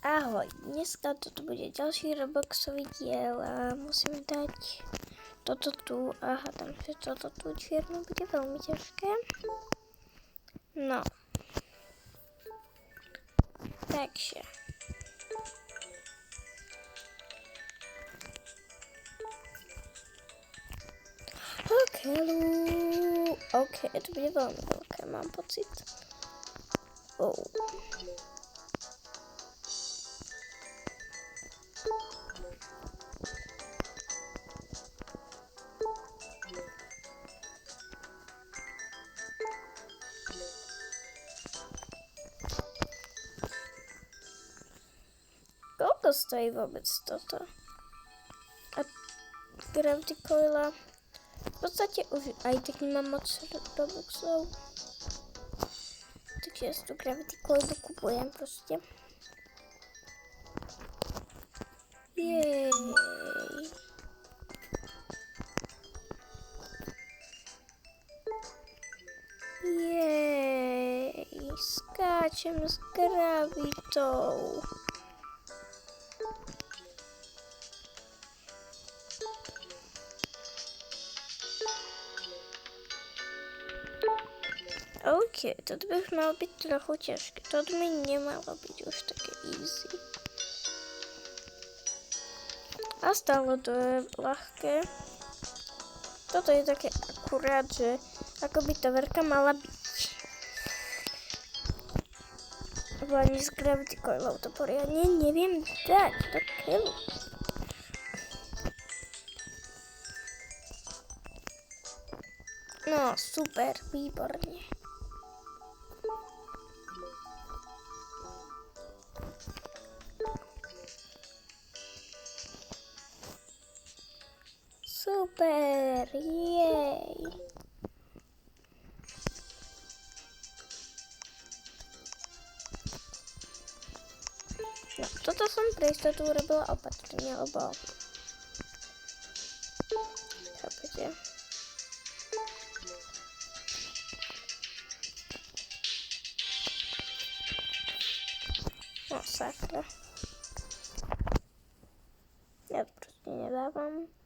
Ahoj, dneska toto bude ďalší Robloxový diel a musím dať toto tu, aha, tam že toto tu čierno bude veľmi ťažké. No. Takže. OK, to bude veľmi veľké, mám pocit. Oh. Koľko stojí vôbec toto? A Gravity Coila? V podstate už aj tak nemám moc Robuxov. Takže ja si tu Gravity Coilu kupujem proste. Jej. Skáčem s gravitou. OK, toto by už malo byť trochu ťažké. Toto mi nemalo byť už také easy. A stále to je ľahké. Toto je také akurát, že ako by tá verka mala byť. Ani s Gravity Coilou to poriadne neviem dať do keľu. No, super, výborne. Super, jej. No, toto som pre istotu urobila opatrne, lebo... Chápete? No, sakra. Ja to proste nedávam.